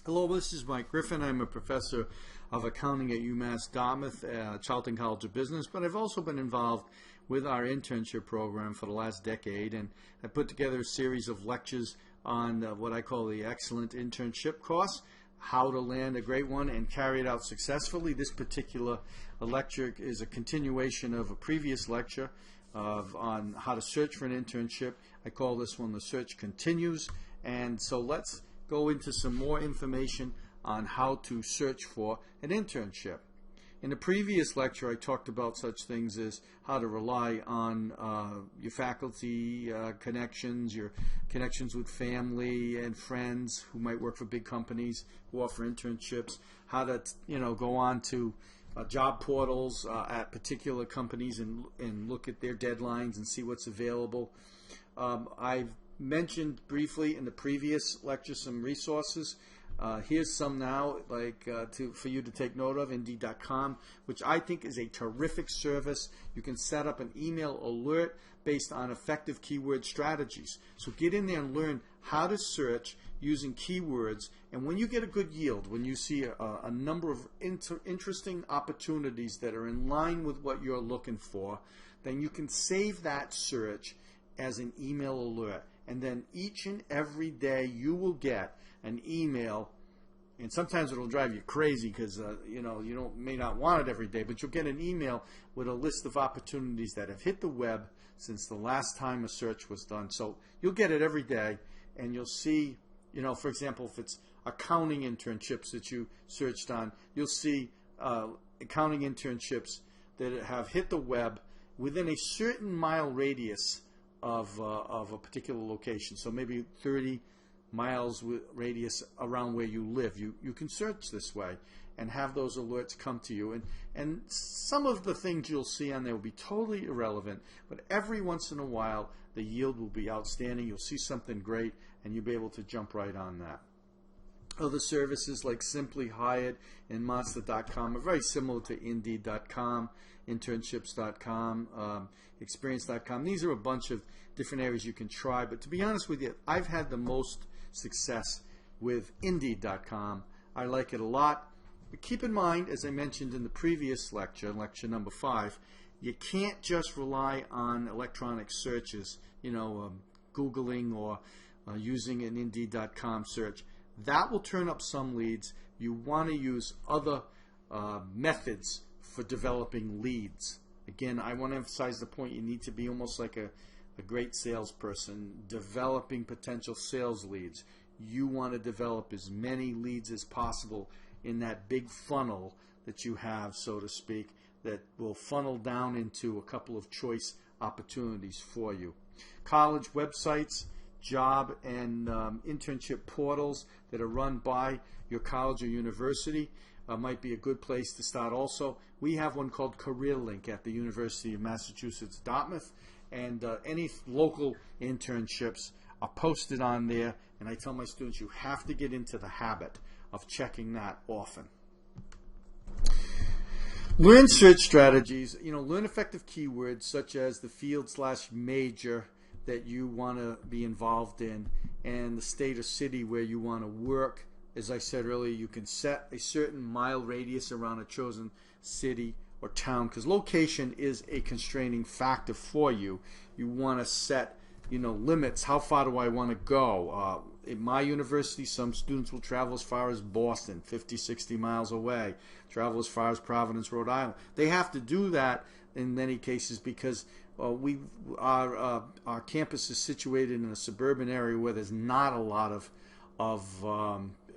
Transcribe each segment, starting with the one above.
Hello, this is Mike Griffin. I'm a professor of accounting at UMass Dartmouth, Charlton College of Business, but I've also been involved with our internship program for the last decade, and I put together a series of lectures on what I call the Excellent Internship course, how to land a great one and carry it out successfully. This particular lecture is a continuation of a previous lecture on how to search for an internship. I call this one The Search Continues, and so let's go into some more information on how to search for an internship. In the previous lecture, I talked about such things as how to rely on your faculty connections, your connections with family and friends who might work for big companies who offer internships, how to go on to job portals at particular companies and look at their deadlines and see what's available. I've mentioned briefly in the previous lecture some resources. Here's some now, for you to take note of. Indeed.com, which I think is a terrific service. You can set up an email alert based on effective keyword strategies. So get in there and learn how to search using keywords. And when you get a good yield, when you see a number of interesting opportunities that are in line with what you're looking for, then you can save that search as an email alert. And then each and every day you will get an email, and sometimes it'll drive you crazy because you may not want it every day, but you'll get an email with a list of opportunities that have hit the web since the last time a search was done. So you'll get it every day, and you'll see, for example, if it's accounting internships that you searched on, you'll see accounting internships that have hit the web within a certain mile radius of a particular location. So maybe 30 miles radius around where you live. You can search this way and have those alerts come to you. And some of the things you'll see on there will be totally irrelevant, but every once in a while the yield will be outstanding. You'll see something great and you'll be able to jump right on that. Other services like Simply Hired and Monster.com are very similar to Indeed.com, Internships.com, Experience.com. These are a bunch of different areas you can try, but to be honest with you, I've had the most success with Indeed.com. I like it a lot. But keep in mind, as I mentioned in the previous lecture, lecture number 5, you can't just rely on electronic searches, Googling or using an Indeed.com search. That will turn up some leads. You want to use other methods for developing leads. Again, I want to emphasize the point, you need to be almost like a great salesperson, developing potential sales leads. You want to develop as many leads as possible in that big funnel that you have, so to speak, that will funnel down into a couple of choice opportunities for you. College websites, job and internship portals that are run by your college or university might be a good place to start also. We have one called CareerLink at the University of Massachusetts Dartmouth, and any local internships are posted on there, and I tell my students you have to get into the habit of checking that often. Learn search strategies, learn effective keywords such as the field/major that you want to be involved in and the state or city where you want to work. As I said earlier, you can set a certain mile radius around a chosen city or town because location is a constraining factor for you. You want to set limits. How far do I want to go? At my university, some students will travel as far as Boston, 50, 60 miles away, travel as far as Providence, Rhode Island. They have to do that in many cases because our campus is situated in a suburban area where there's not a lot of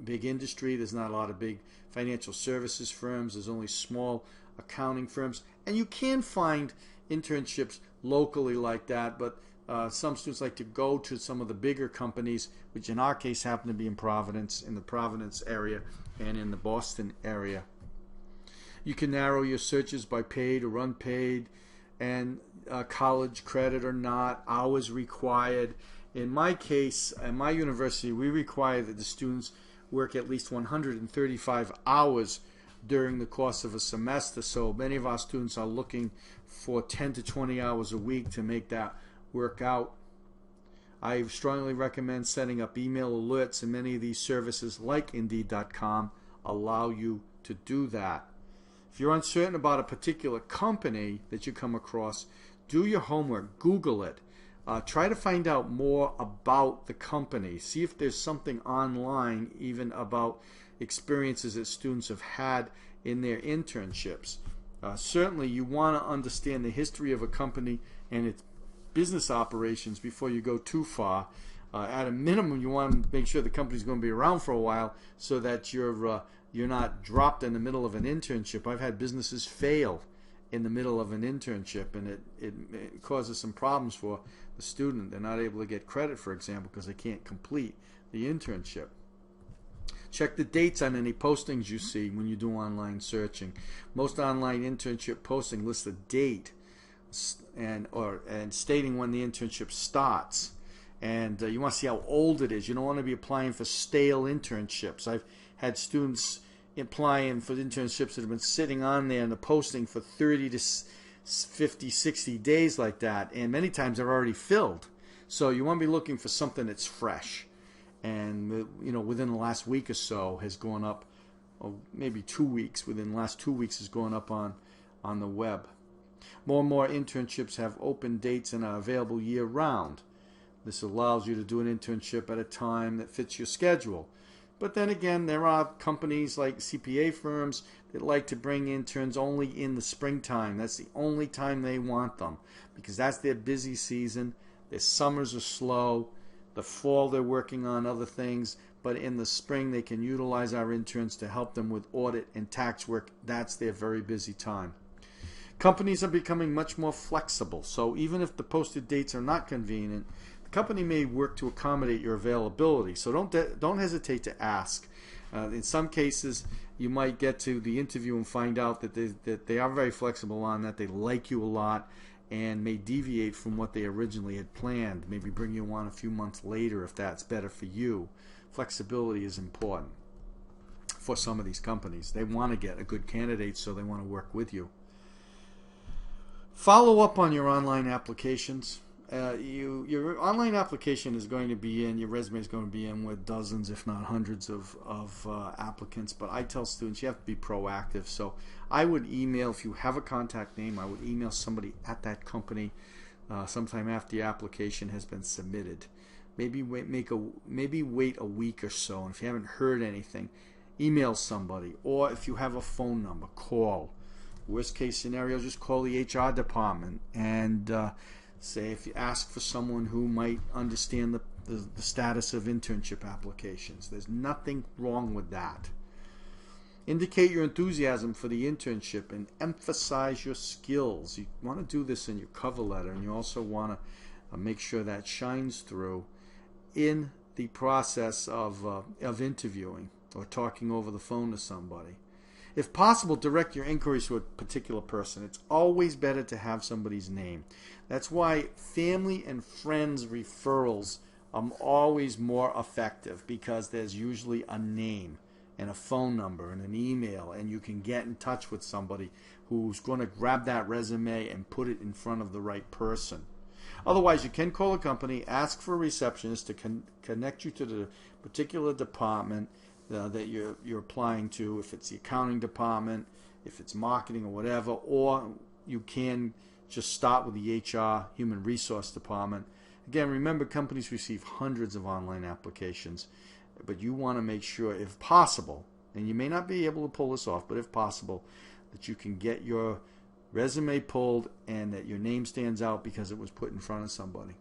big industry. There's not a lot of big financial services firms. There's only small accounting firms, and you can find internships locally like that, but some students like to go to some of the bigger companies, which in our case happen to be in Providence, in the Providence area and in the Boston area. You can narrow your searches by paid or unpaid, and college credit or not, hours required. In my case, at my university, we require that the students work at least 135 hours during the course of a semester, so many of our students are looking for 10 to 20 hours a week to make that work out. I strongly recommend setting up email alerts, and many of these services like Indeed.com allow you to do that. If you're uncertain about a particular company that you come across, do your homework, Google it. Try to find out more about the company. See if there's something online even about experiences that students have had in their internships. Certainly you want to understand the history of a company and its business operations before you go too far. At a minimum, you want to make sure the company's going to be around for a while so that you're not dropped in the middle of an internship. I've had businesses fail in the middle of an internship, and it causes some problems for the student. They're not able to get credit, for example, because they can't complete the internship. Check the dates on any postings you see when you do online searching. Most online internship posting lists a date and stating when the internship starts. And you want to see how old it is. You don't want to be applying for stale internships. I've had students applying for internships that have been sitting on there in the posting for 30 to 50, 60 days like that, and many times they're already filled. So you want to be looking for something that's fresh, and within the last week or so has gone up, or maybe 2 weeks. Within the last 2 weeks has gone up on the web. More and more internships have open dates and are available year-round. This allows you to do an internship at a time that fits your schedule. But then again, there are companies like CPA firms that like to bring interns only in the springtime. That's the only time they want them, because that's their busy season. Their summers are slow. The fall they're working on other things. But in the spring they can utilize our interns to help them with audit and tax work. That's their very busy time. Companies are becoming much more flexible. So even if the posted dates are not convenient, the company may work to accommodate your availability. So don't hesitate to ask. In some cases, you might get to the interview and find out that they are very flexible on that. They like you a lot and may deviate from what they originally had planned. Maybe bring you on a few months later if that's better for you. Flexibility is important for some of these companies. They want to get a good candidate, so they want to work with you. Follow up on your online applications. Your online application is going to be in, your resume is going to be in with dozens, if not hundreds of applicants. But I tell students you have to be proactive. So I would email, if you have a contact name, I would email somebody at that company sometime after the application has been submitted. Maybe wait a week or so, and if you haven't heard anything, email somebody. Or if you have a phone number, call. Worst case scenario, just call the HR department and say, if you ask for someone who might understand the status of internship applications. There's nothing wrong with that. Indicate your enthusiasm for the internship and emphasize your skills. You want to do this in your cover letter, and you also want to make sure that shines through in the process of interviewing or talking over the phone to somebody. If possible, direct your inquiries to a particular person. It's always better to have somebody's name. That's why family and friends referrals are always more effective, because there's usually a name and a phone number and an email, and you can get in touch with somebody who's going to grab that resume and put it in front of the right person. Otherwise, you can call a company, ask for a receptionist to connect you to the particular department that you're applying to, if it's the accounting department, if it's marketing or whatever, or you can just start with the HR, human resource department. Again, remember, companies receive hundreds of online applications, but you want to make sure, if possible, and you may not be able to pull this off, but if possible, that you can get your resume pulled and that your name stands out because it was put in front of somebody.